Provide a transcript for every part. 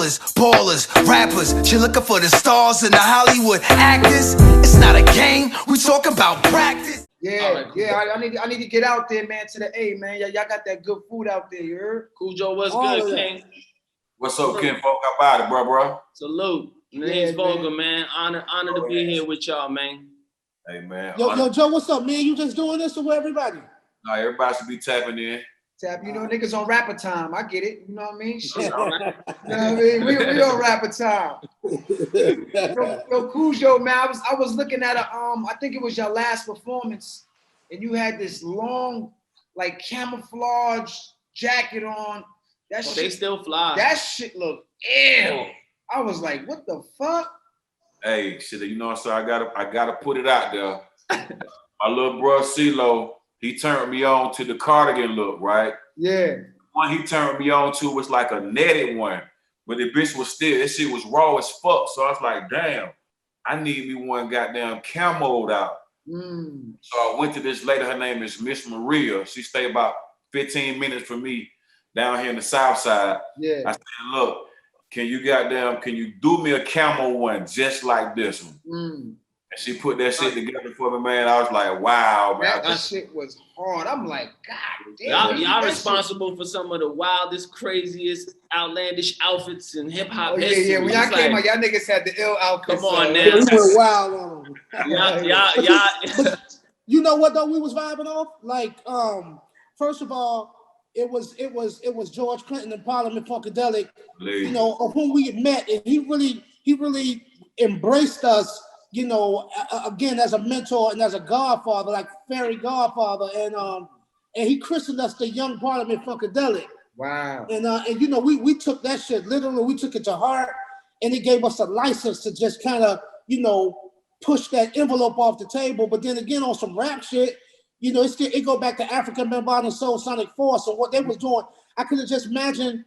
ballers, rappers. She looking for the stars and the Hollywood actors. It's not a game, we talking about practice. Yeah, right, cool. Yeah, I need to get out there, man, to the A, man. Y'all got that good food out there, you heard? Cool Joe, what's good, King? What's up, Ken Folk? How about it, bro? Salute. My name's Volga, man. Honor to be here with y'all, man. Hey, man. Yo, Joe, what's up, man? You just doing this with everybody? No, everybody should be tapping in. You know, niggas on rapper time. I get it. You know what I mean? Shit. You know what I mean? We on rapper time. Yo, Cujo, man. I was looking at I think it was your last performance, and you had this long, like camouflage jacket on. That shit, they still fly. That shit look ill. I was like, what the fuck? Hey, shit, you know, so I gotta put it out there. My little bro CeeLo, he turned me on to the cardigan look, right? Yeah. The one he turned me on to was like a netted one, but the bitch was still, that shit was raw as fuck. So I was like, damn, I need me one goddamn camoed out. So I went to this lady, her name is Miss Maria. She stayed about 15 minutes from me down here in the South Side. Yeah. I said, look, can you do me a camo one just like this one? And she put that shit together for me, man. I was like, wow, man. That shit was hard. I'm like, God damn. Y'all responsible for some of the wildest, craziest, outlandish outfits in hip hop history. Yeah. When y'all came out, y'all niggas had the ill outfits. Come on, now. We went wild on them. Yeah. You know what though? We was vibing off. Like, first of all, it was George Clinton and Parliament Funkadelic, you know, of whom we had met, and he really embraced us, you know, again as a mentor and as a godfather, like fairy godfather, and he christened us the Young Parliament Funkadelic. Wow. And you know, we took that shit literally, we took it to heart, and it gave us a license to just kind of, you know, push that envelope off the table. But then again, on some rap shit, you know, it go back to African Bambaataa Soul Sonic Force. So what they was doing, I could have just imagined,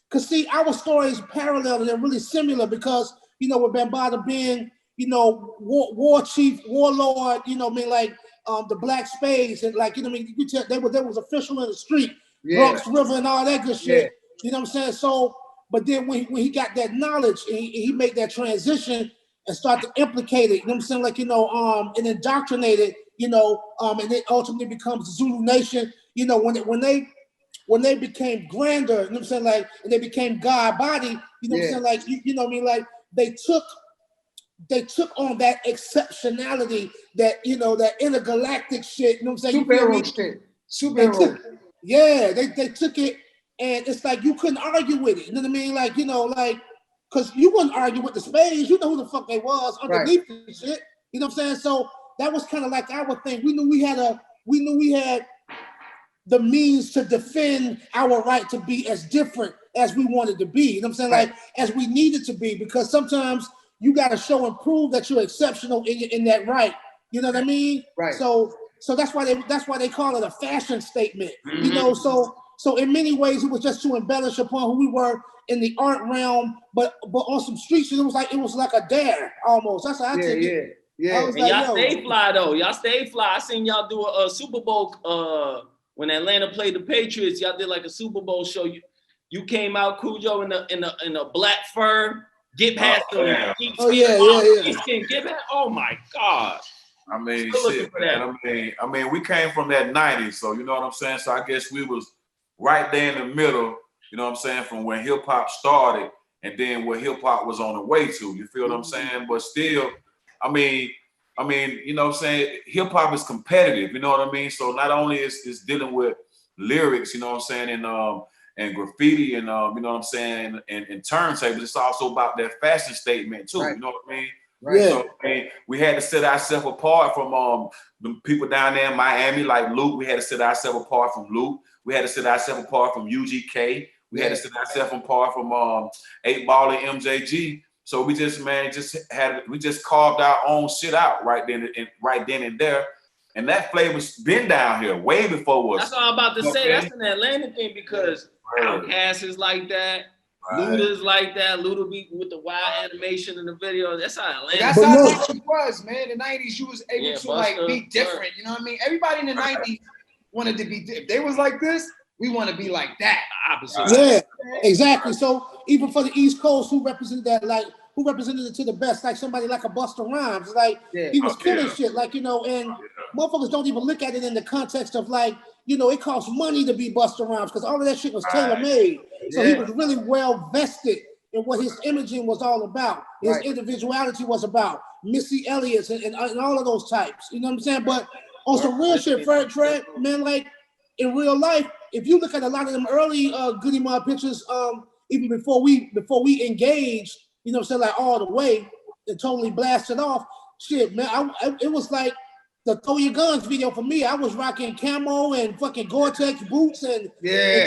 because see, our story is parallel and they're really similar because, you know, with Bambaataa being, you know, war chief, warlord, you know, I mean, like the Black Spades, and like, you know, I mean, you tell they was official in the street, Bronx River and all that good shit. Yeah. You know what I'm saying? So, but then when he got that knowledge and he made that transition and start to implicate it, you know what I'm saying? Like, you know, and indoctrinate it, you know, and it ultimately becomes Zulu Nation, you know, when they became grander, you know what I'm saying? Like, and they became God body, you know what I'm saying? Like, you know what I mean? Like, they took on that exceptionality, that, you know, that intergalactic shit, you know what I'm saying? Superhero shit. Superhero. Yeah, they took it, and it's like you couldn't argue with it, you know what I mean? Like, you know, like, because you wouldn't argue with the Spades, you know who the fuck they was underneath the shit, you know what I'm saying? So that was kind of like our thing. We knew we had the means to defend our right to be as different as we wanted to be. You know what I'm saying? Like, as we needed to be, because sometimes you got to show and prove that you're exceptional in that right. You know what I mean? Right. So that's why they call it a fashion statement. You know, so in many ways it was just to embellish upon who we were in the art realm, but on some streets it was like a dare almost. That's how I take it. Yeah. And like, y'all stay fly though. Y'all stay fly. I seen y'all do a Super Bowl when Atlanta played the Patriots. Y'all did like a Super Bowl show. You came out, Cujo, in a black fur. Get past them. Yeah. Get past. Oh my God. I mean, shit, man. I mean, we came from that 90s, so you know what I'm saying? So I guess we was right there in the middle, you know what I'm saying, from when hip hop started and then what hip hop was on the way to. You feel what I'm saying? But still, I mean, you know what I'm saying? Hip hop is competitive, you know what I mean? So not only is dealing with lyrics, you know what I'm saying, and graffiti and you know what I'm saying, and turntables, it's also about that fashion statement too, you know what I mean? Right. So I mean, we had to set ourselves apart from the people down there in Miami, like Luke. We had to set ourselves apart from Luke. We had to set ourselves apart from UGK. We had to set ourselves apart from 8 Ball and MJG. So we just carved our own shit out right then and there. And that flavor's been down here way before us. That's all I'm about to say. That's an Atlanta thing because Outkast is like that. Luda's like that. Luda be with the wild animation in the video. That's how Atlanta. That's how it was, man. In the 90s, you was able to like be different. You know what I mean? Everybody in the 90s wanted to be different. They was like this. we want to be like that. Opposite. Yeah, exactly. So even for the East Coast, who represented that, like who represented it to the best, like somebody like a Busta Rhymes, like he was killing shit, like and motherfuckers don't even look at it in the context of like, it costs money to be Busta Rhymes because all of that shit was tailor made. So he was really well vested in what his imaging was all about, his individuality was about, Missy Elliott's and all of those types. You know what I'm saying? But on some real shit, Fred, man, like in real life, if you look at a lot of them early Goodie Mob pictures, even before we engaged, you know what I'm saying, like all the way and totally blasted off, shit, man, it was like the Throw Your Guns video for me. I was rocking camo and fucking Gore-Tex boots and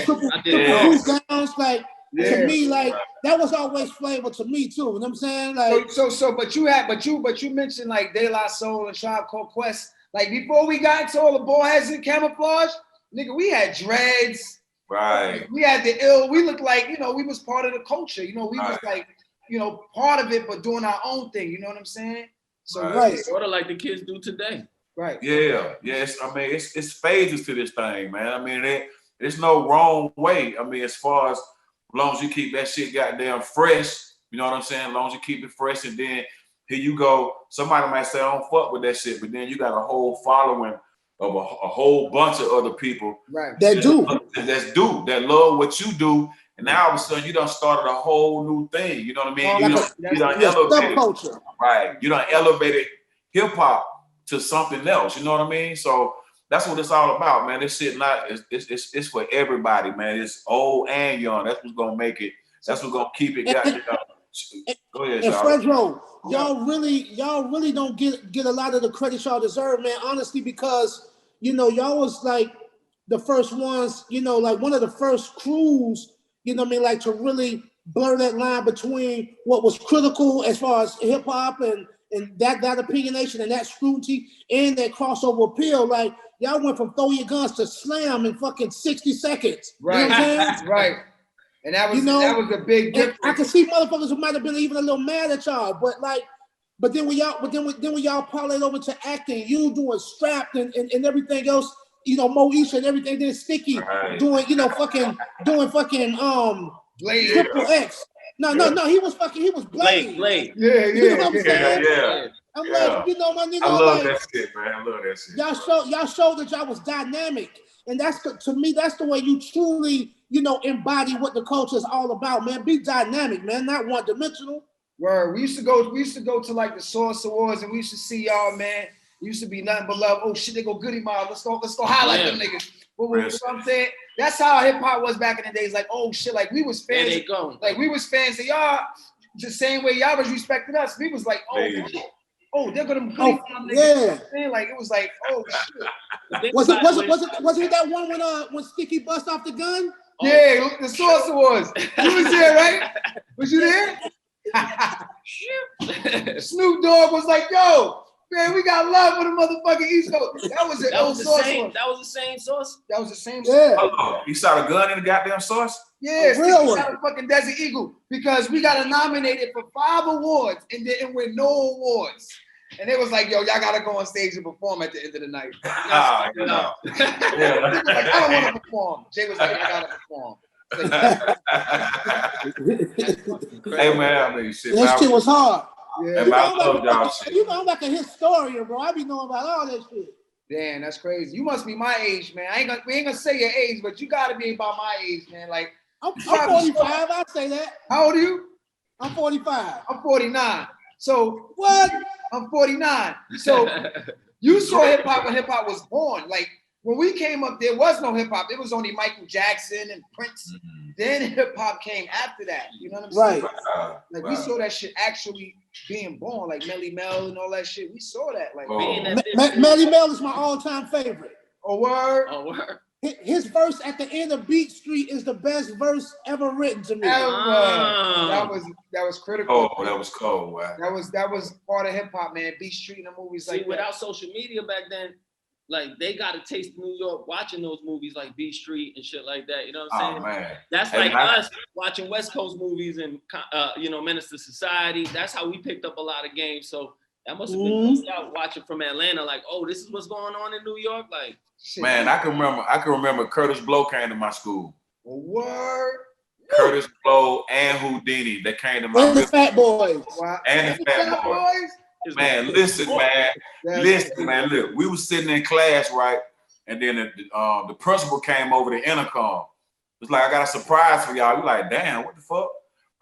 triple boot gowns, like to me, like that was always flavor to me too. You know what I'm saying? Like but you mentioned like De La Soul and Tribe Called Quest. Like before we got into all the ball heads and camouflage, nigga, we had dreads. Right. We had the ill. We looked like, we was part of the culture. We was like, part of it, but doing our own thing. You know what I'm saying? So sort of like the kids do today. Right. Yeah. Yes. I mean, it's phases to this thing, man. I mean, there's no wrong way. I mean, as far as long as you keep that shit goddamn fresh, you know what I'm saying? As long as you keep it fresh, and then here you go. Somebody might say, I don't fuck with that shit, but then you got a whole following of a whole bunch of other people that love what you do, and now all of a sudden you done started a whole new thing. You know what I mean? You done elevated subculture. Right. You done elevated hip hop to something else. You know what I mean? So that's what it's all about, man. This shit it's for everybody, man. It's old and young. That's what's gonna make it. That's what's gonna keep it. Go ahead, and Fredro, y'all really don't get a lot of the credit y'all deserve, man. Honestly, because y'all was like the first ones, like one of the first crews, like to really blur that line between what was critical as far as hip hop and that opinionation and that scrutiny and that crossover appeal. Like y'all went from Throw Your Guns to Slam in fucking 60 seconds. Right. You know what I'm saying? Right. And that was a big difference. I can see motherfuckers who might have been even a little mad at y'all, but then when y'all parlayed over to acting, you doing Strapped and everything else, Moesha and everything, then Sticky doing fucking Blade. Triple X. No, he was Blade. Blade. Yeah. You know what I'm saying? Yeah. I'm like, my nigga. I love that shit, man. I love that shit. Y'all showed that y'all was dynamic, and to me, that's the way you truly, embody what the culture is all about, man. Be dynamic, man, not one dimensional. Word. We used to go to like the Source Awards, and we used to see y'all, man. It used to be nothing but love. Oh shit, they go Goodie Mob. Let's go highlight them niggas. You know what I'm saying? That's how hip hop was back in the days. Like, oh shit, like we was fans. There they go. Like we was fans of y'all, the same way y'all was respecting us. We was like, they're gonna be Goodie Mob niggas. Yeah. Like it was like, oh shit. Was it that one when Sticky bust off the gun? Yeah, the Source Awards. You was there, right? Was you there? Snoop Dogg was like, yo, man, we got love for the motherfucking East Coast. That was the same source. That was the same source. Yeah. You shot a gun in the goddamn source? Yeah, Sticky shot a fucking Desert Eagle because we got nominated for 5 awards and didn't win no awards. And they was like, yo, y'all gotta go on stage and perform at the end of the night. Yeah. Like, I don't want to perform. Jay was like, I gotta perform. Hey man, I mean shit. That shit was hard. Yeah. I'm like a historian, bro. I be knowing about all that shit. Damn, that's crazy. You must be my age, man. We ain't gonna say your age, but you gotta be about my age, man. Like I'm 45. I'll say that. How old are you? I'm 45. I'm 49. So what? I'm 49. So you saw hip hop when hip hop was born. Like when we came up, there was no hip hop. It was only Michael Jackson and Prince. Mm-hmm. Then hip hop came after that. You know what I'm saying? Right. Like we saw that shit actually being born, like Melly Mel and all that shit. We saw that. Like Melly Mel is my all-time favorite. Oh word. His verse at the end of Beat Street is the best verse ever written to me. That was critical. Oh, that was cold. Wow. That was part of hip hop, man. Beat Street and the movies. See, like without social media back then, like they got a taste of New York watching those movies like Beat Street and shit like that. You know what I'm saying? Man. That's like us watching West Coast movies and Menace to Society. That's how we picked up a lot of games. So That must have been just out watching from Atlanta, like, oh, this is what's going on in New York. Like, man, I can remember Curtis Blow came to my school. Word. Curtis Blow and Houdini, they came to my and the Fat Boys. Wow. and the Fat Boys. Man, listen, man. Look, we was sitting in class, right? And then the principal came over the intercom. It's like, I got a surprise for y'all. We like, damn, what the fuck?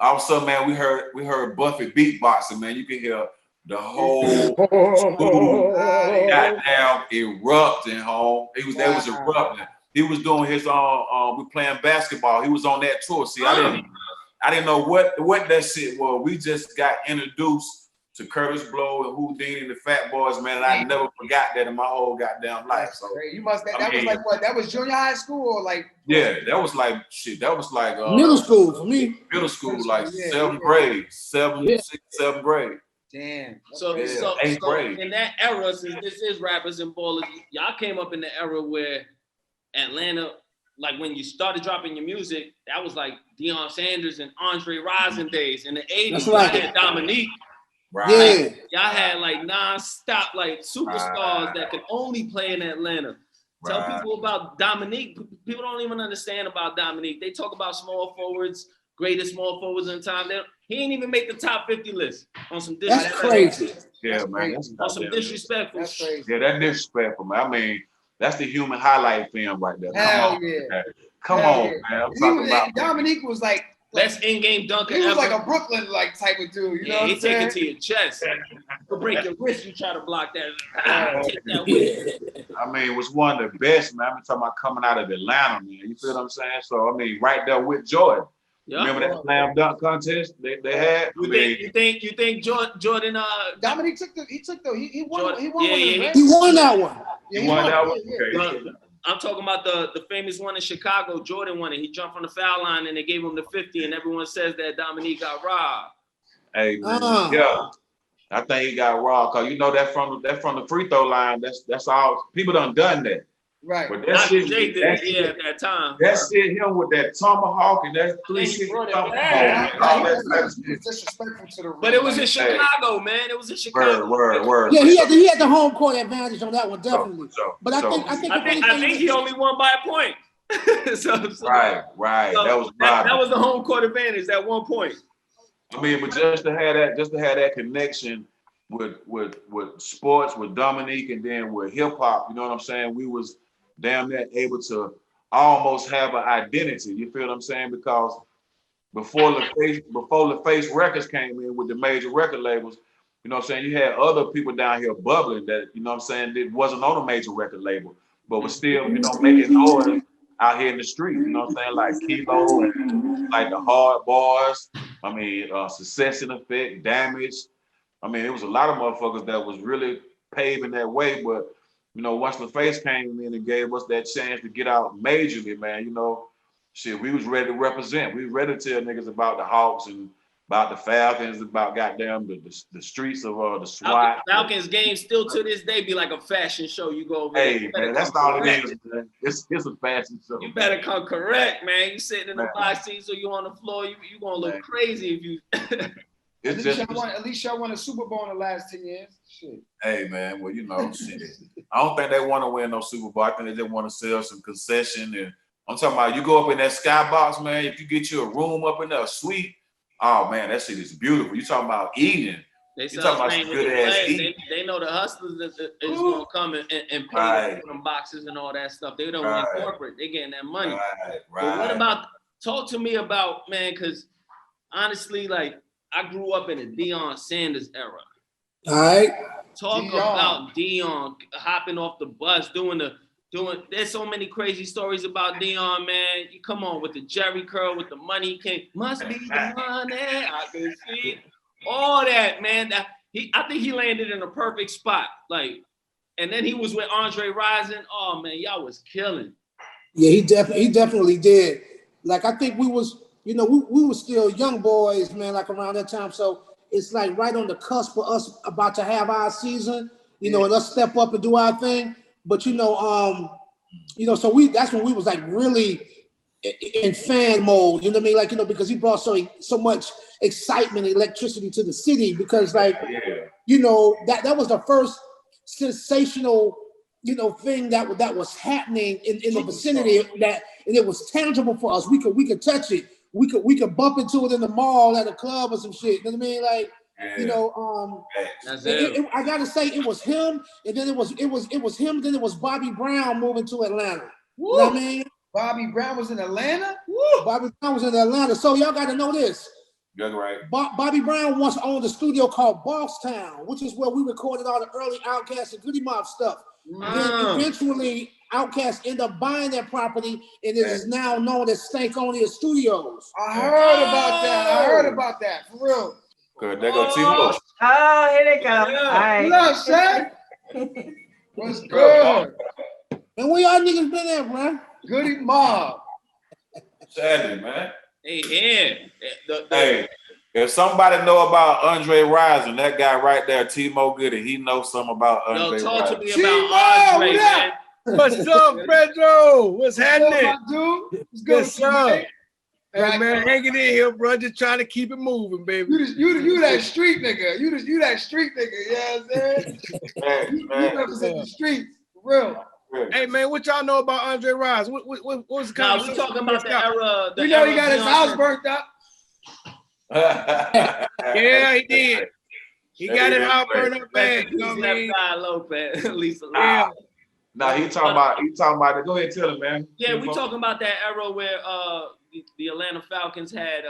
All of a sudden, man, we heard Buffy beatboxing, man. You can hear the whole school goddamn erupting home. They was erupting. He was doing his we playing basketball. He was on that tour. See, I didn't know what that shit was. We just got introduced to Curtis Blow and Houdini and the Fat Boys, man. And I never forgot that in my whole goddamn life. So you must that was like what? That was junior high school or like? Yeah, that was like shit. That was like middle school for me. Middle school, like seventh grade, sixth, seventh grade. Damn. So eighth grade. In that era, since this is rappers and ballers, y'all came up in the era where Atlanta, like when you started dropping your music, that was like Deion Sanders and Andre Rison days. In the 80s, y'all had Dominique. Right. Yeah. Y'all had like non-stop like superstars that could only play in Atlanta. Tell people about Dominique. People don't even understand about Dominique. They talk about small forwards, greatest small forwards in time. He ain't even make the top 50 list on some disrespectful. That's crazy. Yeah, man. On some disrespectful. That's crazy. Yeah, that's disrespectful, man. I mean, that's the human highlight film right there. Come on, man. I'm talking about Dominique was like best in-game dunker ever. He was ever. like a Brooklyn like type of dude. You know what he I'm take saying? it to your chest. He'll break your wrist. You try to block that. Take that with. I mean, it was one of the best, man. I'm talking about coming out of Atlanta, man. You feel what I'm saying? So I mean, right there with Jordan. Yep. Remember that slam dunk contest they had? You think Jordan? Dominique took the. He won. Jordan, He won one. He won that one. Yeah, he won that one. Yeah. Okay. I'm talking about the famous one in Chicago. Jordan won it. He jumped from the foul line and they gave him the 50, and everyone says that Dominique got robbed. Hey man, yeah. I think he got robbed because you know that from the free throw line. That's all. People done that. Right. But that shit, Jake did it, at that time. That shit, him with that tomahawk and that 360 tomahawk. Disrespectful to the. But it was in Chicago, man. It was in Chicago. Word. Yeah, he had the home court advantage on that one, definitely. But I think he only won by a point. Right. So That was that was the home court advantage at one point. I mean, but just to have that connection with sports, with Dominique, and then with hip hop, you know what I'm saying? We was damn near able to almost have an identity. You feel what I'm saying? Because before LaFace Records came in with the major record labels, you know what I'm saying? You had other people down here bubbling that, you know what I'm saying, that wasn't on a major record label, but was still, you know, making noise out here in the street. You know what I'm saying? Like Kilo and like the Hard Boys. I mean, Succession Effect, Damage. I mean, it was a lot of motherfuckers that was really paving that way, but you know, once LaFace came in and gave us that chance to get out majorly, man, you know, shit, we was ready to represent. We was ready to tell niggas about the Hawks and about the Falcons, about goddamn the streets of the SWAT. Falcons games still to this day be like a fashion show. You go over there. Hey, man, that's all it is, man. It's a fashion show. You better come correct, man. You sitting in the box seat, so you on the floor. You gonna look crazy if you. At least y'all won a Super Bowl in the last 10 years. Shit. Hey man, well you know, shit. I don't think they want to win no Super Bowl. I think they just want to sell some concession. And I'm talking about you go up in that skybox, man. If you get you a room up in there, a suite, oh man, that shit is beautiful. You talking about eating? You talking about some good ass eating? They know the hustlers is gonna come and pay for them boxes and all that stuff. They don't want corporate. They getting that money. Right. But what about? Talk to me about, man, because honestly, like. I grew up in the Deion Sanders era. All right. Talk about Deion hopping off the bus, doing. There's so many crazy stories about Deion, man. You come on with the Jerry curl, with the money he came. Must be the money. I can see all that, man. I think he landed in a perfect spot. Like, and then he was with Andre Rison. Oh man, y'all was killing. Yeah, he definitely did. Like I think we was. You know, we were still young boys, man, like around that time. So it's like right on the cusp of us about to have our season, you know, and us step up and do our thing. But so that's when we was like really in fan mode, you know what I mean? Like, you know, because he brought so much excitement and electricity to the city because like, you know, that was the first sensational, you know, thing that was happening in the vicinity, that, and it was tangible for us. We could touch it. We could bump into it in the mall at a club or some shit. You know what I mean? Like, you know, I gotta say it was him, and then it was him, then it was Bobby Brown moving to Atlanta. Woo. You know what I mean? Bobby Brown was in Atlanta? Woo. Bobby Brown was in Atlanta. So y'all gotta know this. That's right. Bobby Brown once owned a studio called Boss Town, which is where we recorded all the early Outkast and Goodie Mob stuff. Then eventually, Outkast ended up buying that property, and it is now known as Stankonia Studios. I heard about that. For real. Good. There go T-Mo. Oh, here they go. All right. What up, Shaq? What's good? And where y'all niggas been at, bro? Goodie Mob. Sadly, man. Hey, Hey, if somebody know about Andre Rising, that guy right there, T-Mo Goodie, he knows something about Andre talk Rising. to me about Andre, man. What's up, Fredro? What's happening? What's up, dude? What's good with you, man? Hey, man, hanging in here, bro. Just trying to keep it moving, baby. You that street nigga. You that street nigga. You know what I'm saying? You represent the streets. For real. Hey, man, what y'all know about Andre Rising? What was the conversation? We talking about the era. We know he got his house burnt up. Yeah, he did. He got it out burned up bad. You know what I mean? Lopez, Lisa. Yeah. Nah, he talking about it. Go ahead, tell him, man. Yeah, we talking about that era where the Atlanta Falcons had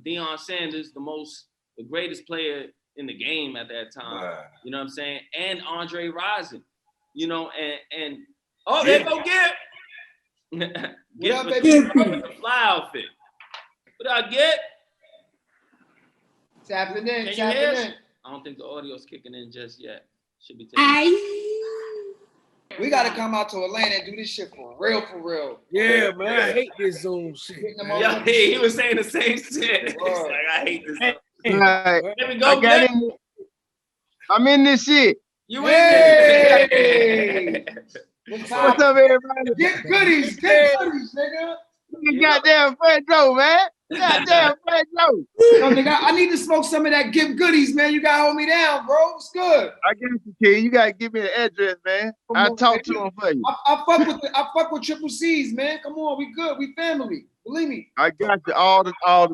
Deion Sanders, the greatest player in the game at that time. You know what I'm saying? And Andre Rising. You know, and there go Get. Get up, with baby? the fly outfit. What I get? Tapping in, Can you tapping hear? in. I don't think the audio's kicking in just yet. Should be taking. We got to come out to Atlanta and do this shit for real. Yeah, man, I hate this Zoom shit. Yeah, he was saying the same shit. He's like, I hate this. Right. There we go. I'm in this shit. You in there? What's What's up, everybody? Get goodies, nigga. Goddamn Fredro, man. Goddamn Fredro. Yo, nigga, I need to smoke some of that Give Goodies, man. You gotta hold me down, bro. It's good. I got you, kid. You gotta give me the address, man. I'll talk to him for you. I fuck with Triple C's, man. Come on, we good. We family. Believe me. I got you all the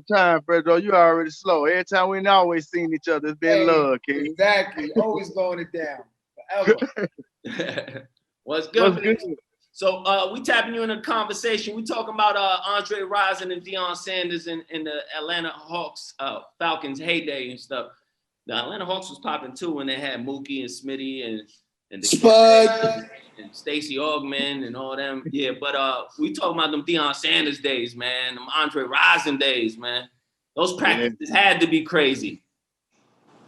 time, Fredro. You already slow. Every time we ain't always seen each other, it's been love, kid. Exactly. Always going it down. Forever. What's good? What's good? So we tapping you in a conversation. We talking about Andre Rising and Deion Sanders in the Atlanta Hawks, Falcons heyday and stuff. The Atlanta Hawks was popping too when they had Mookie and Smitty and the Spud and Stacey Augman and all them. Yeah, but we talking about them Deion Sanders days, man. Them Andre Rising days, man. Those practices had to be crazy.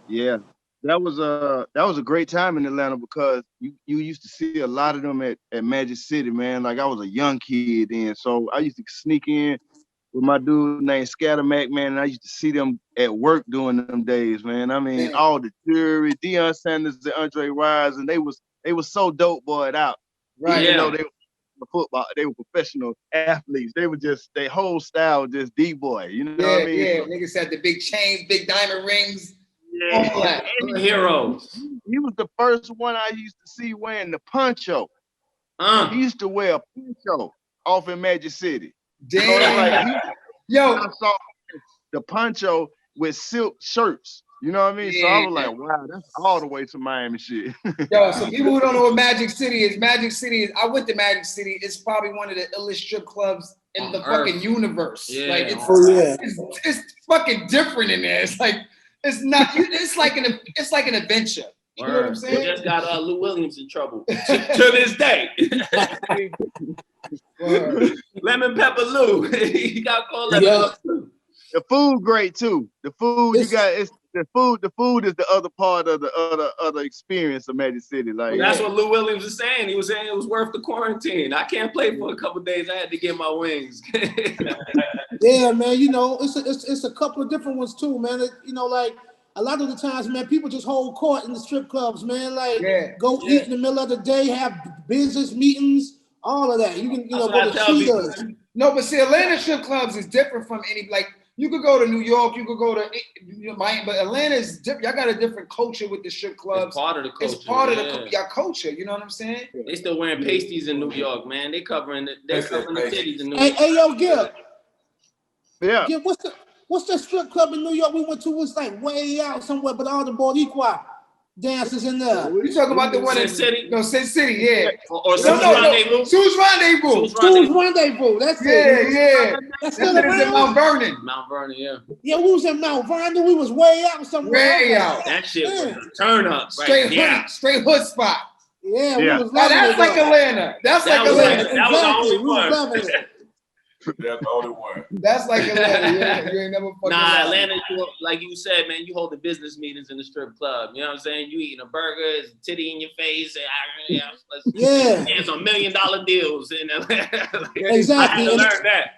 Yeah. That was a great time in Atlanta because you used to see a lot of them at Magic City, man. Like I was a young kid then, so I used to sneak in with my dude named Scattermack, man, and I used to see them at work during them days, man. I mean, all the jury, Deion Sanders and Andre Rising, they was so dope boyed out. Right. Even though they were football, they were professional athletes. They were just, their whole style was just D-boy. You know what I mean? Yeah, niggas had the big chains, big diamond rings. Yeah. All that. Heroes. He was the first one I used to see wearing the poncho. He used to wear a poncho off in Magic City. Damn. I saw the poncho with silk shirts. You know what I mean? So I was like, wow, that's all the way to Miami shit. Yo, so people who don't know what Magic City is, I went to Magic City. It's probably one of the illest strip clubs in the fucking universe. Yeah. Like it's fucking different in there. It's like it's not. It's like an adventure. You know what I'm saying? We just got Lou Williams in trouble to this day. Lemon Pepper Lou. He got called Lemon Pepper Lou. The food great too. The food the food is the other part of the other experience of Magic City. Like that's what Lou Williams was saying. He was saying it was worth the quarantine. I can't play for a couple of days. I had to get my wings. Yeah, man. You know, it's a couple of different ones too, man. You know, like a lot of the times, man, people just hold court in the strip clubs, man. Like go eat in the middle of the day, have business meetings, all of that. You can, go to Cheetahs. No, but see, Atlanta strip clubs is different from any, like, You could go to New York, you could go to Miami, but Atlanta's different. Y'all got a different culture with the strip clubs. It's part of the culture. It's part of your culture. You know what I'm saying? They still wearing pasties in New York, man. They covering the cities in New York. Hey, yo, Gil. Yeah. Gil, what's that strip club in New York we went to? It was like way out somewhere, but all the Boricua dancers in there. You talking about the one in Sin City? No, Sin City, yeah. Or Sue's Rendezvous? Sue's Rendezvous. Sue's Rendezvous. That's it. Yeah. That's That still shit is in around? Mount Vernon. Mount Vernon, yeah. Yeah, we was in Mount Vernon. We was way out somewhere. Way out. That shit was a turn up. Straight hood, straight hood spot. Yeah, Yeah. we was Now, loving that's it. like Atlanta. That's like Atlanta. That was the only We was one. loving it. That's the only one. That's like Atlanta. You ain't never fucking Nah, lied. Atlanta, like you said, man, you hold the business meetings in the strip club. You know what I'm saying? You eating a burger, it's a titty in your face, and Yeah. there's $1 million deals in Atlanta. Exactly. I had to learn that.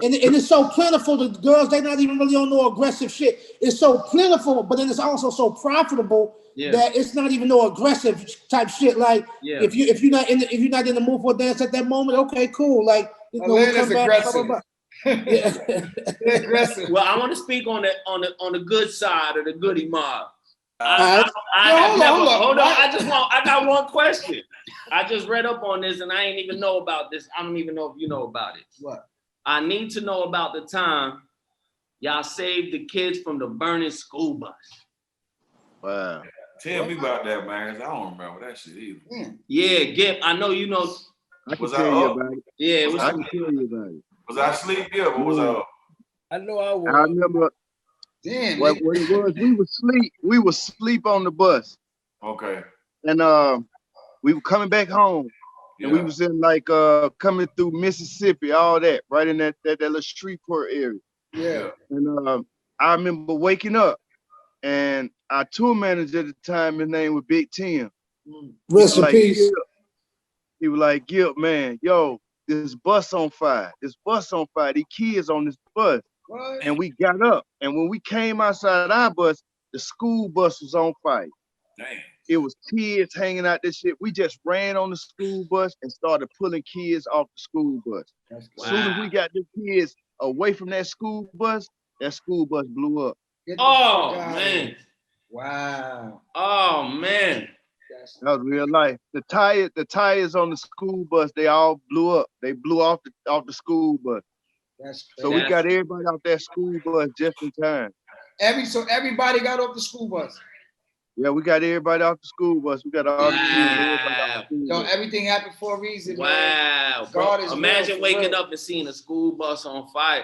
And it's so plentiful. The girls, they not even really on no aggressive shit. It's so plentiful, but then it's also so profitable that it's not even no aggressive type shit. Like if you're not in the mood for a dance at that moment, okay, cool. Like Atlanta's aggressive. Yeah. Aggressive. Well, I want to speak on the good side of the Goodie Mob. Hold on. I got one question. I just read up on this and I ain't even know about this. I don't even know if you know about it. What? I need to know about the time y'all saved the kids from the burning school bus. Wow. Tell me about that, man, 'cause I don't remember that shit either. Yeah, Gip, I know you know. I can Was tell I you up? about it. Yeah, it was. I can tell you about it. Was I asleep? Yeah, but was I up? I know I was. I remember Damn. what it was. We were sleep on the bus, Okay. and we were coming back home, and we Yeah. was in like coming through Mississippi, all that, right in that little Shreveport area. Yeah. And I remember waking up, and our tour manager at the time, his name was Big Tim. Rest in peace. He was like, Gil, man, yo, this bus on fire. This bus on fire. These kids on this bus. What? And we got up. And when we came outside our bus, the school bus was on fire. Damn. It was kids hanging out this shit. We just ran on the school bus and started pulling kids off the school bus. As soon as we got the kids away from that school bus blew up. Oh man. Wow. Oh man. That was real life. The tires on the school bus, they all blew up. They blew off the school bus. That's crazy. So we got everybody off that school bus just in time. So everybody got off the school bus. Yeah, we got everybody off the school bus. We got all the kids. Everybody off the school Yo, bus. everything happened for a reason. Wow. Man. God is Imagine real, waking real. up and seeing a school bus on fire.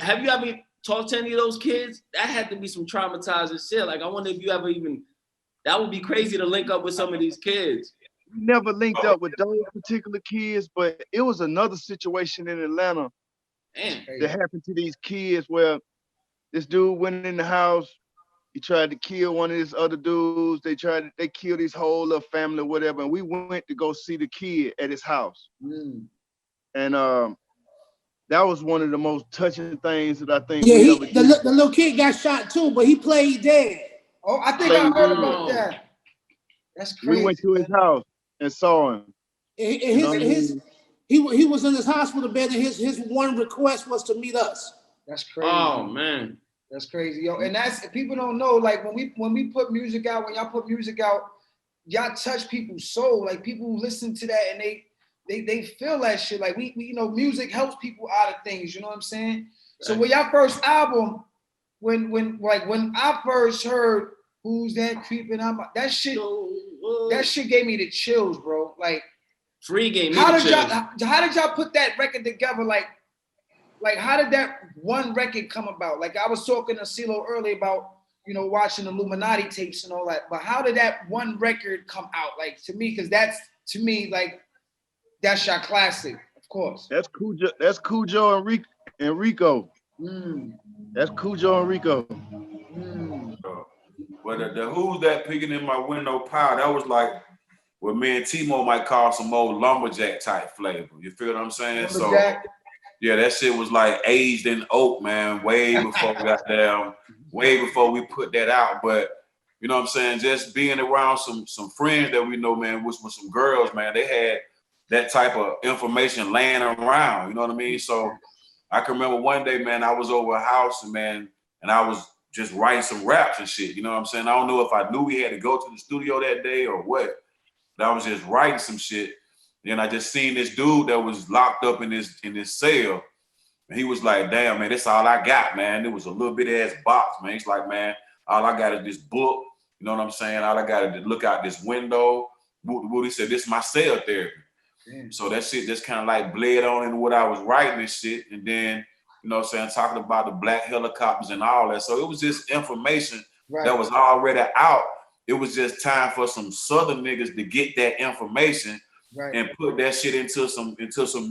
Have you ever talked to any of those kids? That had to be some traumatizing shit. Like, I wonder if you ever even, that would be crazy to link up with some of these kids. We never linked up with those particular kids, but it was another situation in Atlanta that happened to these kids where this dude went in the house. He tried to kill one of his other dudes. They killed his whole little family, whatever. And we went to go see the kid at his house. And that was one of the most touching things that I think we ever did. The little kid got shot too, but he played dead. Oh, I think I heard about that. That's crazy. We went to his house and saw him. He was in his hospital bed, and his one request was to meet us. That's crazy. Oh man. That's crazy, yo. And that's, people don't know, like when we put music out, when y'all put music out, y'all touch people's soul. Like people listen to that and they feel that shit. Like we you know, music helps people out of things, you know what I'm saying? So when y'all first album, when I first heard Who's That Creeping on My, that shit gave me the chills, bro. Like Free game. How did y'all put that record together? Like how did that one record come about? Like I was talking to CeeLo earlier about, you know, watching the Illuminati tapes and all that, but how did that one record come out? Like to me, because that's your classic, of course. That's Cujo and Rico. That's Cujo and Rico. But the Who's That Picking in My Window Power, that was like what me and Timo might call some old lumberjack type flavor. You feel what I'm saying? Lumberjack? So yeah, that shit was like aged in oak, man, way before we put that out. But you know what I'm saying? Just being around some friends that we know, man, with some girls, man, they had that type of information laying around. You know what I mean? So I can remember one day, man, I was over a house and I was just writing some raps and shit. You know what I'm saying? I don't know if I knew we had to go to the studio that day or what, but I was just writing some shit. Then I just seen this dude that was locked up in this cell. And he was like, damn, man, that's all I got, man. It was a little bit ass box, man. He's like, man, all I got is this book. You know what I'm saying? All I got is to look out this window. He said, this is my cell therapy. Damn. So that shit just kind of like bled on into what I was writing and shit. And then, you know what I'm saying, talking about the black helicopters and all that. So it was just information that was already out. It was just time for some Southern niggas to get that information and put that shit into some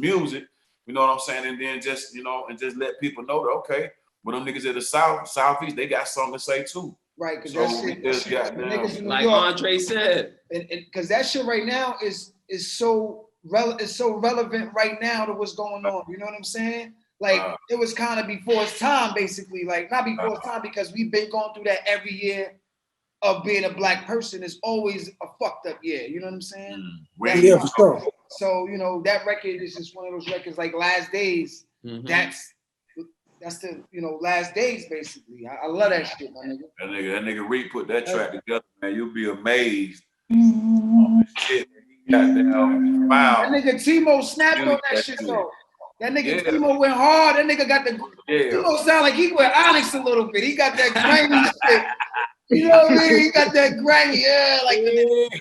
music. You know what I'm saying? And then just, you know, and just let people know that, okay, well, them niggas at the Southeast, they got something to say too. Right, because so that shit like Andre said. And because that shit right now is so relevant right now to what's going on. You know what I'm saying? Like it was kind of before its time, basically. Like not before its time because we've been going through that every year of being a black person. It's always a fucked up year. You know what I'm saying? Yeah, for sure. So you know that record is just one of those records like Last Days. That's the, you know, Last Days basically. I love that shit, my nigga. That nigga Reed put that track together, man. You'll be amazed. On the shit he got down. That nigga Timo snapped on that shit though. That nigga Timo went hard. That nigga got the Timo sound like he went Onyx a little bit. He got that grimy shit. You know what I mean? He got that grimy, like the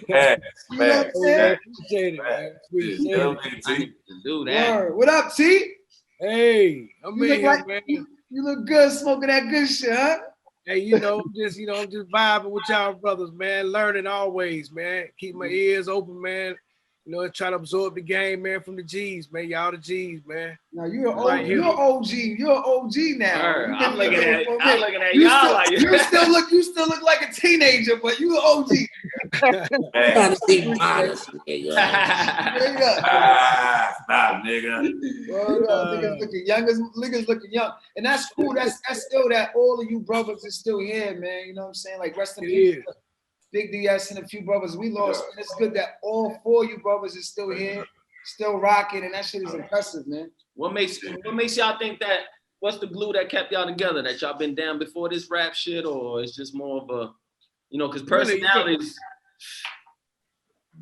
nigga. You know what I'm saying? Appreciate it, man. Appreciate it. Do that. What up, T? Hey, I'm in here, man. You look good smoking that good shit, huh? Hey, you know, I'm just vibing with y'all brothers, man. Learning always, man. Keep my ears open, man. You know, try to absorb the game, man, from the G's, man. Y'all the G's, man. Now you're an OG. You're an OG now. I'm looking at y'all like you still look like a teenager, but you an OG. Trying to be honest. Nah, nigga. Niggas looking young. And that's cool. That's still that all of you brothers is still here, man. You know what I'm saying? Like rest in peace. Big DS and a few brothers we lost. And it's good that all four of you brothers is still here, still rocking, and that shit is impressive, man. What makes y'all think that? What's the glue that kept y'all together? That y'all been down before this rap shit, or it's just more of a, you know, because personalities.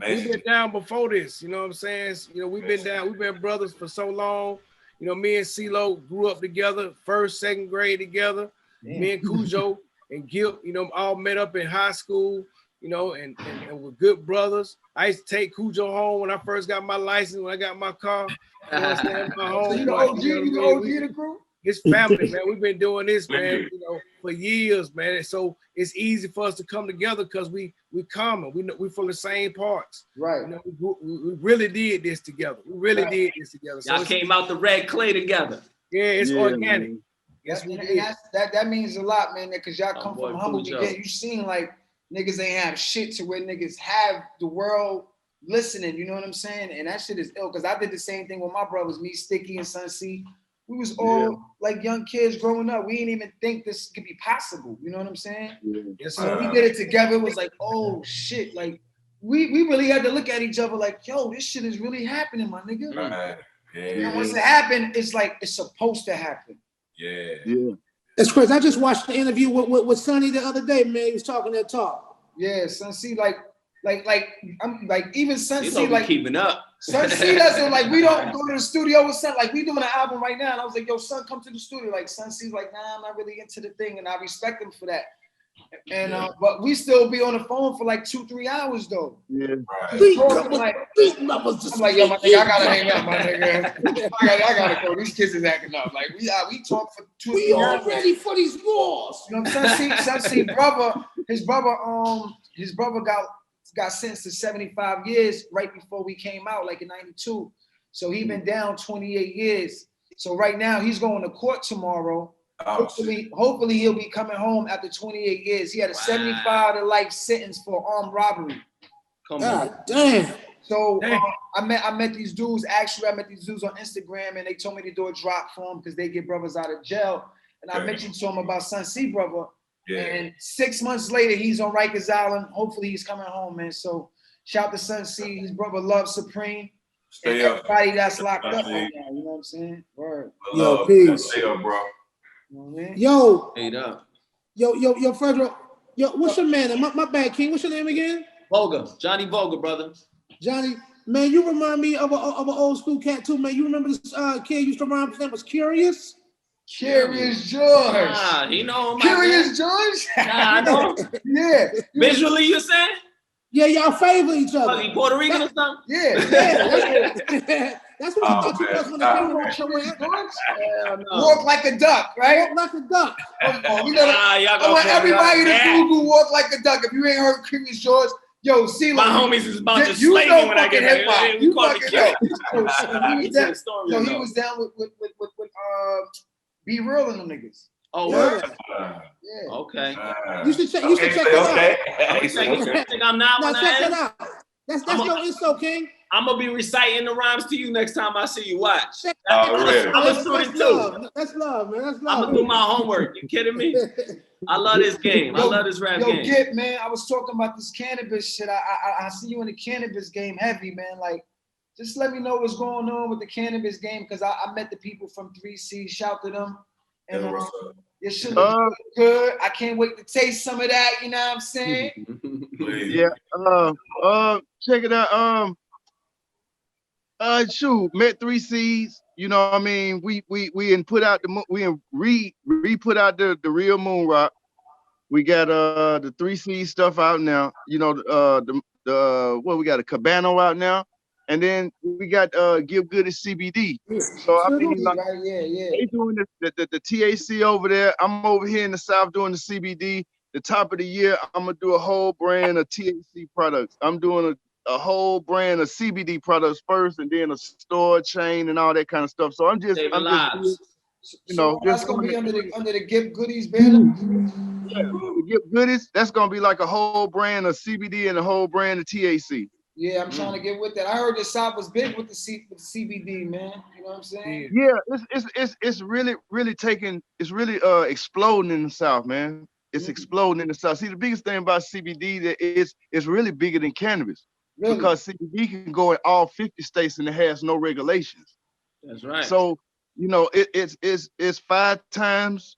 We've been down before this, you know what I'm saying? You know, we've been brothers for so long. You know, me and CeeLo grew up together, first, second grade together. Damn. Me and Cujo and Gil, you know, all met up in high school, you know, and we're good brothers. I used to take Cujo home when I first got my license, when I got my car. You know what I'm saying? My home. So you the OG, you the crew? It's family, man. We've been doing this, man, you know, for years, man. And so it's easy for us to come together because we common. We from the same parts. Right. You know, we really did this together. We really did this together. Y'all so came out the red clay together. Yeah, it's organic. Man. Yes, that means a lot, man, because y'all come from humble beginnings. You seen like niggas ain't have shit to where niggas have the world listening, you know what I'm saying? And that shit is ill because I did the same thing with my brothers, me, Sticky, and Sun C. We was all like young kids growing up. We didn't even think this could be possible. You know what I'm saying? Yes, so we did it together. It was like, oh shit. Like we really had to look at each other like, yo, this shit is really happening, my nigga. Right. And once it happened, it's like it's supposed to happen. Yeah. It's crazy. I just watched the interview with Sonny the other day, man. He was talking that talk. Yeah, Sun C, I'm like even Sun C like keeping up. Sun C doesn't like we don't go to the studio with Sun. Like we doing an album right now, and I was like, yo, Sun, come to the studio. Like Sun C's like, nah, I'm not really into the thing, and I respect him for that. And but we still be on the phone for like 2-3 hours though. Yeah. I'm like, yo, my nigga, I gotta hang up, my nigga. I gotta go. These kids is acting up. Like we talk for 2 We hours. all ready for these wars. You know what I'm saying? Sun C brother, his brother got sentenced to 75 years right before we came out, like in 92. So he been down 28 years. So right now he's going to court tomorrow. Hopefully he'll be coming home after 28 years. He had a 75 to life sentence for armed robbery. God damn. So I met these dudes. Actually, I met these dudes on Instagram, and they told me to do a drop for him because they get brothers out of jail. And I mentioned to him about Sun C brother. Yeah. And 6 months later, he's on Rikers Island. Hopefully, he's coming home, man. So shout to Sun C. His brother Love Supreme. Stay up. Everybody that's locked up right now, you know what I'm saying? Word. Yo, peace. Stay up, bro. You know what I mean? Yo, Stayed up. yo, Fredro. Yo, what's your man? My bad, King. What's your name again? Volga, Johnny Volga, brother. Johnny. Man, you remind me of an old school cat too, man. You remember this kid used to rhyme? His name was Curious. Curious George. Ah, he know him. Curious George? Nah, I know. Yeah. Visually, you saying? Yeah, y'all favor each other. Was he Puerto Rican or something? Yeah. That's what I thought you was when they came around somewhere. Hell no. Walk like a duck, right? Walk like a duck. Oh, we gotta, y'all I want everybody to yeah. Google Walk Like a Duck. If you ain't heard Curious George, yo, see My homies is about to you slay know me when I get fucking hip-hop. there. You fucking know. He He was down with Be Real and them niggas. Oh, Yeah. word? Yeah. Okay. You should check that out. You think I'm not Now when check I that out. That's no insult, King. I'm gonna be reciting the rhymes to you next time I see you. Watch. Check I'm really? a student too. That's love, man. That's I'm love. gonna do my homework. You kidding me? I love this game. I love this rap game. Yo, Gip, man, I was talking about this cannabis shit. I see you in the cannabis game heavy, man. Like, just let me know what's going on with the cannabis game, because I met the people from 3C. Shout to them. And your shit looks good. I can't wait to taste some of that. You know what I'm saying? Yeah. Check it out. Shoot, met 3Cs. You know what I mean? We put out re-put out the real Moon Rock. We got the 3C stuff out now. You know, we got a Cabano out now. And then we got Give Goodie CBD. So I mean, like, they doing the THC over there. I'm over here in the South doing the CBD. The top of the year, I'm gonna do a whole brand of THC products. I'm doing a whole brand of CBD products first, and then a store chain and all that kind of stuff. So I'm just that's gonna be under the Give Goodies banner. Yeah, the Give Goodies. That's gonna be like a whole brand of CBD and a whole brand of THC. Yeah, I'm trying to get with that. I heard the South was big with the CBD, man. You know what I'm saying? Yeah, it's really taking, it's really exploding in the South, man. It's exploding in the South. See, the biggest thing about CBD that it's really bigger than cannabis, because CBD can go in all 50 states and it has no regulations. That's right. So you know it's 5 times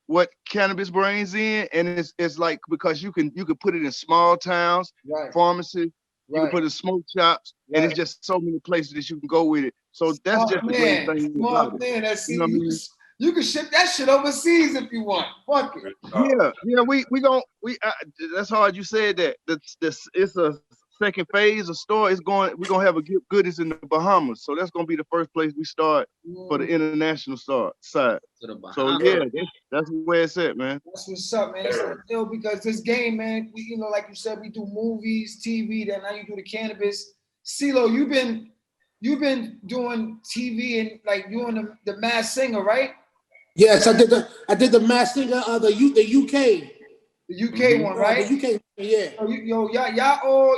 what cannabis brings in, and it's like, because you can put it in small towns, pharmacies. You can put it in smoke shops, and it's just so many places that you can go with it. So that's just the great thing about it. That's, you know what I mean? You can ship that shit overseas if you want. Fuck it. Yeah. That's hard you said that. It's a second phase of store. We're gonna have a Give Goodies in the Bahamas. So that's gonna be the first place we start for the international side. So yeah, that's where it's at, man. That's what's up, man. It's still, because this game, man, we, like you said, we do movies, TV, then now you do the cannabis. CeeLo, you've been doing TV and like doing the Masked Singer, right? Yes, I did the Masked Singer, the UK. The UK one, right? The UK, yeah. Y'all all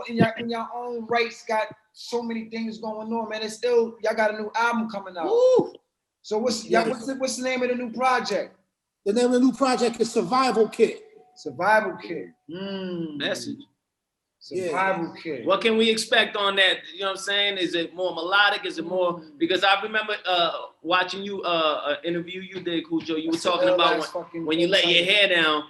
in your own rights got so many things going on, man. It's still, y'all got a new album coming out. Woo! So what's the name of the new project? The name of the new project is Survival Kit. Survival Kit. Message. Survival Kit. What can we expect on that? You know what I'm saying? Is it more melodic? Is it more, because I remember watching you interview you did, Cujo. You were talking about when you let your hair down,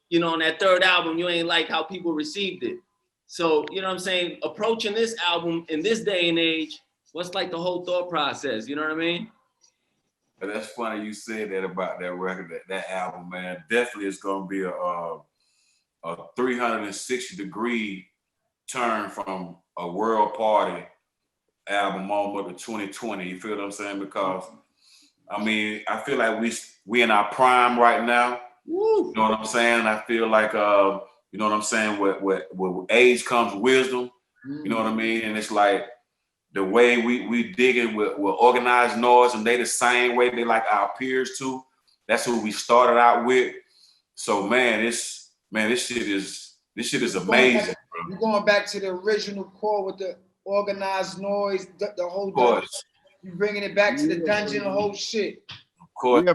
you know, on that third album, you ain't like how people received it. So, you know what I'm saying? Approaching this album in this day and age, what's like the whole thought process? You know what I mean? But that's funny you said that about that record, that album, man. Definitely it's gonna be a 360-degree turn from a world party album moment to 2020. You feel what I'm saying? Because I mean, I feel like we in our prime right now. Woo. You know what I'm saying? I feel like you know what I'm saying, with age comes wisdom. You know what I mean? And it's like the way we digging with organized noise, and they the same way they like our peers too. That's who we started out with. So this shit is amazing. You're going back to the original core with the organized noise, the whole dungeon. You're bringing it back to the dungeon, the whole shit. Of course.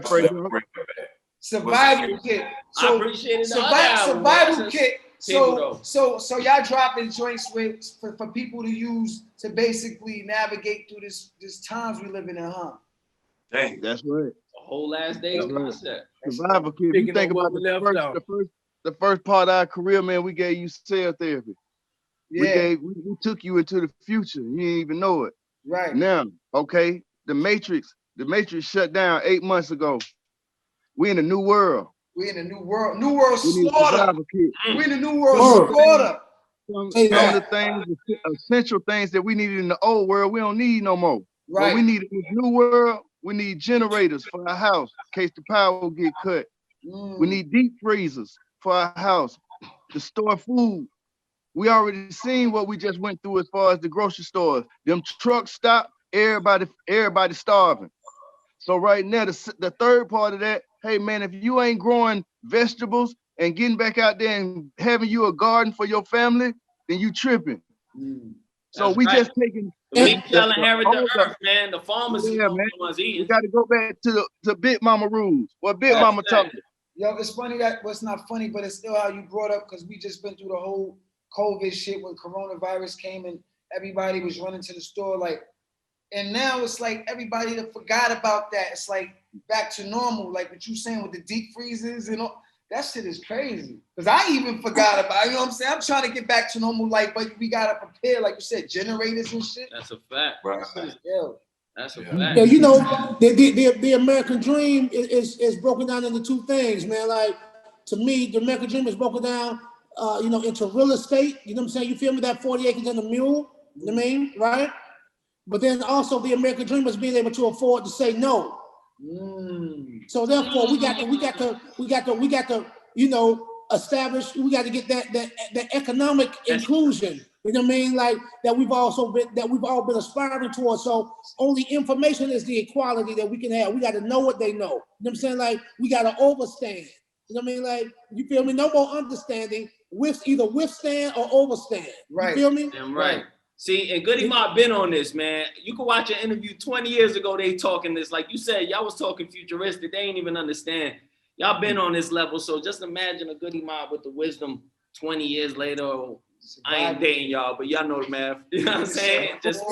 Survival Kit. So I appreciate it. Survival Kit. So y'all dropping joints for people to use to basically navigate through this times we living in, huh? Dang. That's right. A whole last day's concept. Survival kid. If you think about the first part of our career, man, we gave you cell therapy. Yeah. We took you into the future. You didn't even know it. Right. Now, okay, the Matrix shut down 8 months ago. We in a new world. We in a new world. New world We slaughter. We in a new world slaughter. Some of the things, essential things that we needed in the old world, we don't need no more. Right. What we need in this new world, we need generators for our house in case the power will get cut. We need deep freezers for our house to store food. We already seen what we just went through as far as the grocery stores. Them trucks stopped, everybody starving. So right now, the third part of that, hey man, if you ain't growing vegetables and getting back out there and having you a garden for your family, then you tripping. So That's we right. just taking. We shall inherit the earth, man. The farmers is the ones eating. We got to go back to the Big Mama rules. What Big Mama taught us. Yo, it's funny that what's not funny, but it's still how you brought up because we just been through the whole COVID shit when coronavirus came and everybody was running to the store like, and now it's like everybody that forgot about that. It's like back to normal, like what you saying with the deep freezers and all. That shit is crazy. Because I even forgot about it. You know what I'm saying? I'm trying to get back to normal life, but we gotta prepare, like you said, generators and shit. That's a fact. Right. That's a fact. Yeah, you know, the American dream is broken down into two things, man. Like, to me, the American dream is broken down, into real estate. You know what I'm saying? You feel me? That 40 acres and a mule. You know what I mean? Right? But then also the American dream is being able to afford to say no. So therefore, we got to, establish. We got to get that economic inclusion. You know what I mean? Like that we've all been aspiring towards. So only information is the equality that we can have. We got to know what they know. You know what I'm saying? Like we got to overstand. You know what I mean? Like you feel me? No more understanding. Either withstand or overstand. Right. You feel me? Damn right. See, and Goodie Mob been on this, man. You can watch an interview 20 years ago, they talking this. Like you said, y'all was talking futuristic. They ain't even understand. Y'all been on this level. So just imagine a Goodie Mob with the wisdom 20 years later. I ain't dating y'all, but y'all know the math. You know what I'm saying? Just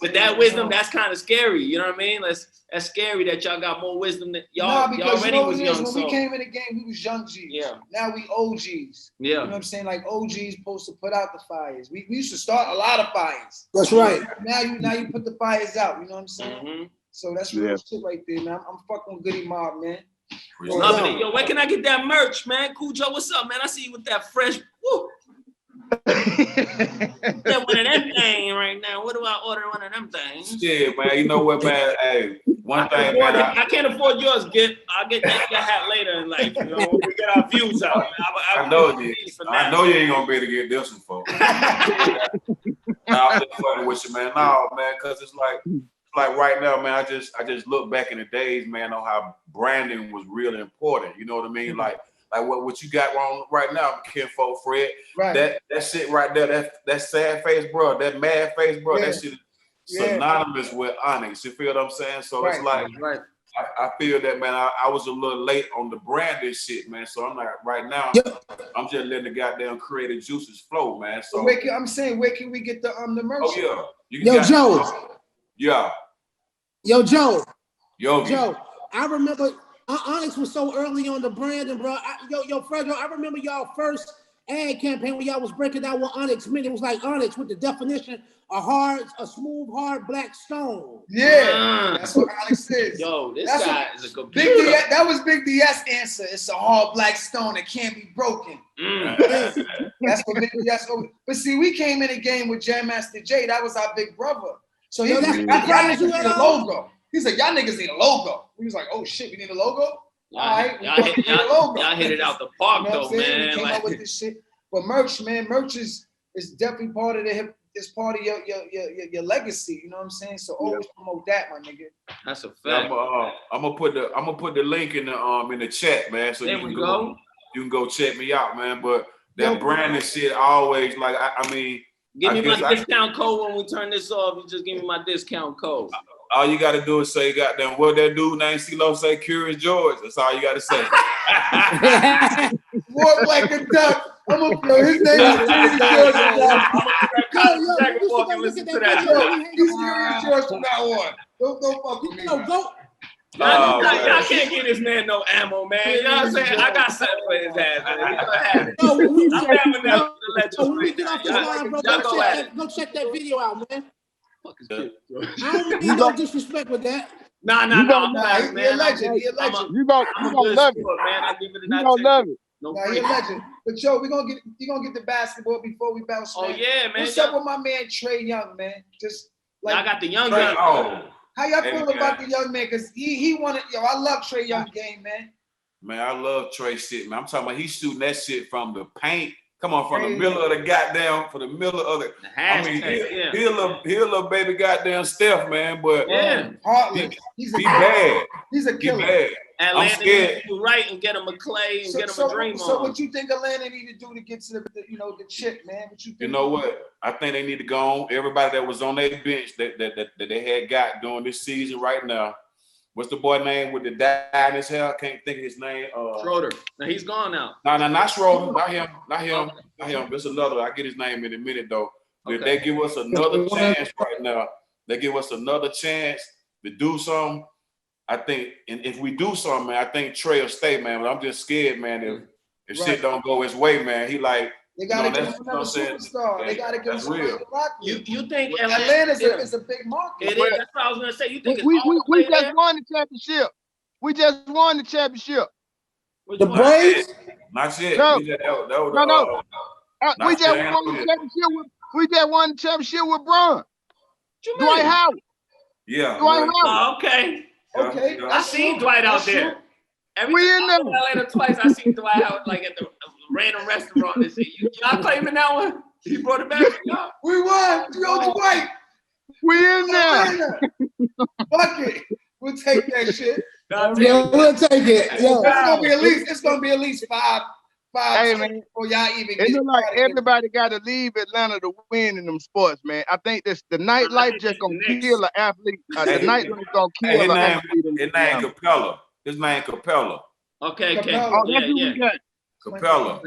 with that wisdom, that's kind of scary. You know what I mean? That's scary that y'all got more wisdom than y'all. Nah, y'all already was young. When we came in the game, we was young G's. Yeah. Now we OGs. Yeah. You know what I'm saying? Like OGs supposed to put out the fires. We used to start a lot of fires. That's right. Now you put the fires out. You know what I'm saying? Mm-hmm. So that's real shit right there, man. I'm fucking with Goodie Mob, man. Loving it. Yo, where can I get that merch, man? Cool Joe, what's up, man? I see you with that fresh. Woo. That one of them things right now. What do I order one of them things? Yeah, man. You know what, man? Hey, one thing, man. I can't afford yours. I'll get that hat later in life. You know, when we get our views out. I know you. I know you ain't gonna be able to get this one, folks. Nah, I'm just fucking with you, man. No, man, because it's like right now, man. I just look back in the days, man, on how branding was really important. You know what I mean? Like what you got wrong right now, Kinfolk Fred. Right. That shit right there, that sad face, bro, that mad face, bro, that shit is synonymous with Onyx. You feel what I'm saying? So it's like, I feel that, man, I was a little late on the branding shit, man. So I'm like, right now, I'm just letting the goddamn creative juices flow, man. So where can we get the merch? Oh yeah. Yo, Joe. Yeah. Yo, Joe. Joe. I remember Onyx was so early on the branding, bro. Yo, Fredro, I remember y'all first ad campaign when y'all was breaking down what Onyx meant. It was like Onyx with the definition, a smooth, hard black stone. Yeah, that's what Onyx is. Yo, this guy is a computer. That was Big DS answer. It's a hard black stone that can't be broken. That's what Big DS. But see, we came in the game with Jam Master Jay. That was our big brother. So he was like, y'all niggas need a logo. He said, y'all niggas need a logo. We was like, oh shit, we need a logo? All right, y'all hit it out the park, though, man. We came up with this shit. But merch, man, merch is definitely part of the hip. It's part of your legacy. You know what I'm saying? So always promote that, my nigga. That's a fact. I'm gonna put the link in the chat, man. So there you can go check me out, man. But that branding shit always like I mean. Give me my discount code when we turn this off. You just give me my discount code. All you gotta do is say, goddamn, what that dude named CeeLo say, Curious George. That's all you gotta say. Walk like a duck, Yo, his name is Serious George from now on. He's Serious George from now on. Don't fuck with me. Y'all can't get this man no ammo, man. You know what I'm saying? I got something for his ass, man. He's gonna have it. Yo, when we get Y'all off this line, bro, go check that video out, man. Fuck his kid. I don't mean no disrespect with that. Nah, man. He a legend. He a legend. You gonna love it, man. I give it you gonna love it. Nah, he a legend. But yo, you gonna get the basketball before we bounce. Oh yeah, man. What's up with my man Trey Young, man? Just like I got the young man. man. How y'all feel about the young man? Cause he wanted, I love Trey Young game, man. Man, I love Trey shit, man. I'm talking about he's shooting that shit from the paint. Come on, from the middle of the goddamn, from the middle of the. I mean, he a little baby goddamn Steph, man. But heartless. He's bad. He's a killer. He bad. Atlanta I'm scared. needs to do right and get him a Clay and get him a Dream on. So what you think Atlanta need to do to get to the chip, man? What you think? You know what? I think they need to go on. Everybody that was on their bench that they had got during this season right now. What's the boy name with the dye in his hair? I can't think of his name. Schroeder. Now he's gone now. No, not Schroeder. Not him. There's another. I get his name in a minute though. If they give us another chance right now, they give us another chance to do something. I think, and if we do something, man, I think Trey will stay, man. But I'm just scared, man. If shit don't go his way, man, he like. They gotta give him another superstar. They gotta give him somebody to rock with. You think Atlanta is a big market? It is. That's what I was gonna say. You think we just won the championship. We just won the championship. The Braves? Not yet. No. We just won the championship with Bron. Dwight Howard. Yeah. Dwight Howard. Oh, okay. Okay. I seen Dwight out there. Every We time in I there. go to Atlanta twice, I seen Dwight out like at the random restaurant and shit. Y'all claiming that one? He brought it back. We won. Yo, Dwight. We in there. Fuck it. We'll take that shit. We'll take it. Yo. It's gonna be at least five. Hey, man. Before y'all even It get look like started. everybody got to leave Atlanta to win in them sports, man. I think the nightlife just gonna kill an athlete. The nightlife gonna kill an athlete. His name Capella. His name Capella. Okay, okay. Capella. Capella.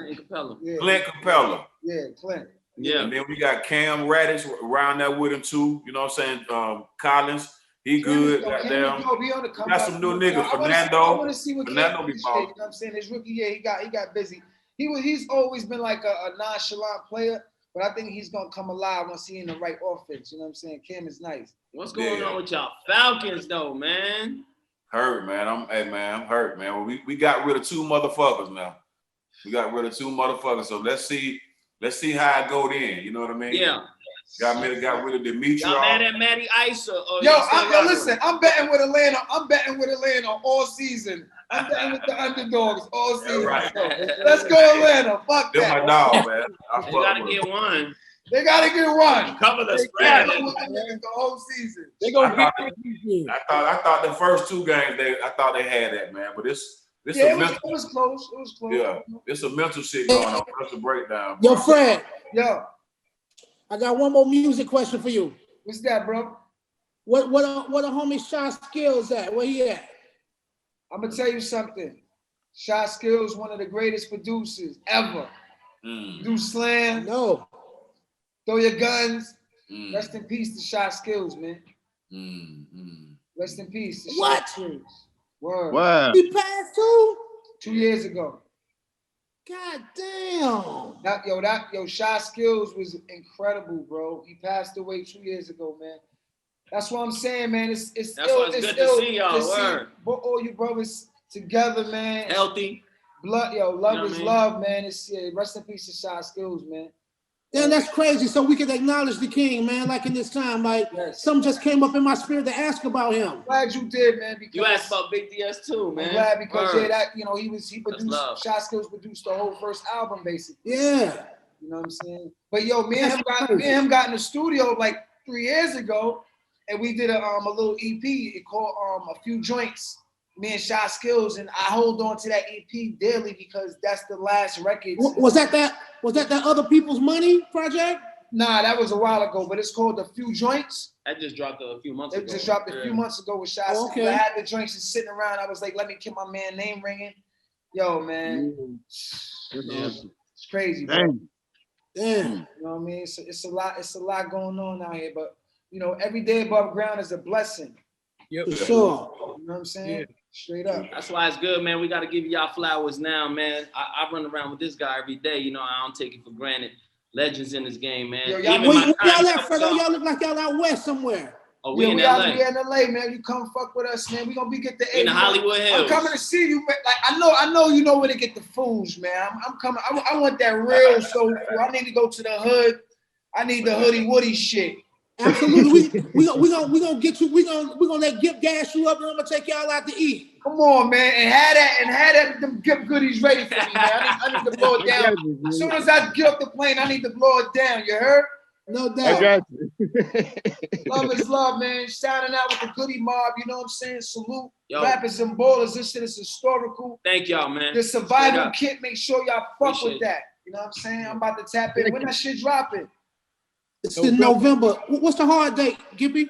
Yeah. Clint Capella. Yeah, Clint. Yeah. And then we got Cam Radish around there with him too. You know what I'm saying? Collins, he good. Goddamn. Got some new niggas. Fernando. I want to see what Fernando Cam be did, balling. you know what I'm saying? His rookie year, he got busy. He's always been like a nonchalant player, but I think he's gonna come alive once he in the right offense. You know what I'm saying? Cam is nice. What's going on with y'all Falcons though, man? Hurt, man. I'm hurt, man. Well, we got rid of two motherfuckers now. We got rid of two motherfuckers. So let's see how it go then. You know what I mean? Yeah. Got rid of Dimitri. Y'all mad at Matty Ice or listen, I'm betting with Atlanta. All season. I'm betting with the underdogs all season. Right. So, let's go Atlanta. Fuck They're that. my dog, man. They gotta get one. They gotta get one. Cover the They spread. gotta win the whole season. They gonna get I thought the first two games I thought they had that, man. But it was close. It was close. Yeah, it's a mental shit going on. That's a breakdown. Yo, Fred. Yo, I got one more music question for you. what's that, bro? What a homie Shy Skills at? Where he at? I'm gonna tell you something. Shy Skills, one of the greatest producers ever. Do slam. No. Throw your guns. Rest in peace to Shy Skills, man. Rest in peace to What? Shy Skills. Word. Wow. He passed too? 2 years ago. God damn. Shy Skills was incredible, bro. He passed away 2 years ago, man. That's what I'm saying, man. It's That's why it's good to see y'all. Word. All you brothers together, man. Healthy. Blood, love is love, man. It's rest in peace to Shy Skills, man. Damn, that's crazy. So we can acknowledge the king, man, like in this time. Like, something just came up in my spirit to ask about him. I'm glad you did, man. Because You asked about Big DS too, man. I'm glad because Word. he produced Shy Skills produced the whole first album, basically. Yeah. You know what I'm saying? But me and him got in the studio like 3 years ago, and we did a little EP called A Few Joints. Me and Shy Skills, and I hold on to that EP daily because that's the last record. Was that Other People's Money project? Nah, that was a while ago, but it's called A Few Joints. That just dropped a few months ago. It just dropped a few months ago with Shy Skills. Okay. I had the joints just sitting around. I was like, let me keep my man name ringing. Yo, man. Yeah. crazy, bro. Damn. Damn. You know what I mean? It's a lot going on out here, but you know, every day above ground is a blessing. Yep. For sure. You know what I'm saying? Yeah. Straight up. That's why it's good, man. We got to give y'all flowers now, man. I run around with this guy every day. You know, I don't take it for granted. Legends in this game, man. Yo, y'all- Even Where my y'all time- at, Fredo? Y'all look like y'all out west somewhere. Oh, we Yeah, in we LA. in LA, man. You come fuck with us, man. We gonna be get the In the Hollywood Hills. I'm coming to see you, man. Like I know you know where to get the foods, man. I'm coming. I want that real soul food. I need to go to the hood. I need the hoodie woody shit. Absolutely. We gonna get you. We gonna let Gip gas you up, and I'm gonna take y'all out to eat. Come on, man, and have that them gift goodies ready for me, man. I need to blow it down. As soon as I get off the plane, I need to blow it down. You heard? No I doubt. got you. Love is love, man. Shouting out with the Goodie Mob, you know what I'm saying? Salute. Yo. Rappers and ballers. This shit is historical. Thank y'all, man. The survival Straight up. kit, make sure y'all fuck Appreciate with that. You know what I'm saying? I'm about to tap in. When that shit dropping? It's in November. What's the hard date, Gippy?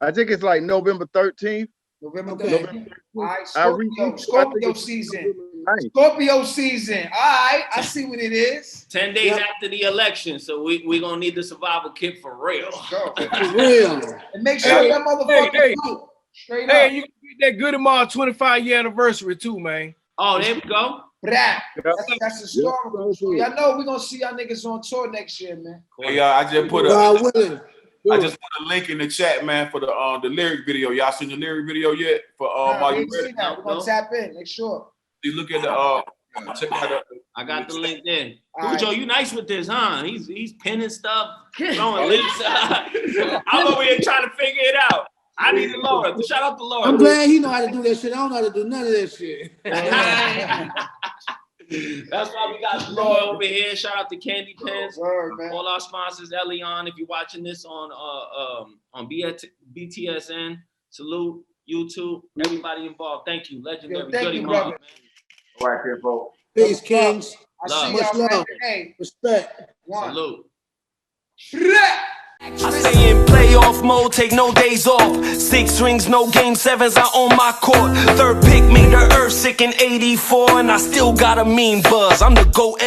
I think it's like November 13th. November Okay. 13th. All right, I Scorpio think season. Nice. Scorpio season. All right, I see what it is. 10 days Yep. after the election, so we gonna need the survival kit for real. Go. For real. And make sure that motherfucker hey. vote. Straight Hey, up. you can get that Goodie Mob 25-year anniversary too, man. Oh, there we go. Brah. Yep. That's historical. So y'all know we're gonna see y'all niggas on tour next year, man. Hey, I just put God willing. I just put a link in the chat, man, for the lyric video. Y'all seen the lyric video yet? For Nah, Are we You ain't seen Ready? that. We're gonna tap in. Make sure. You look at the check out the. I got the link there. All right. Cujo, you nice with this, huh? He's pinning stuff, throwing links. I'm over here trying to figure it out. I need Laura. Shout out to Laura. I'm glad he know how to do that shit. I don't know how to do none of that shit. That's why we got Laura over here. Shout out to Candy Pens. Word, man. All our sponsors, Elion. If you're watching this on BTSN, salute, YouTube, everybody involved. Thank you. Legendary Yo, thank Goodie you, Mob, brother. man. Right here, folks. Peace, Kings. I Love. see Much y'all, man. love. Hey, Respect. one. Salute. I stay in playoff mode, take no days off. 6 rings, no game 7s, I own my court. Third pick made the earth sick in '84, and I still got a mean buzz. I'm the GOAT.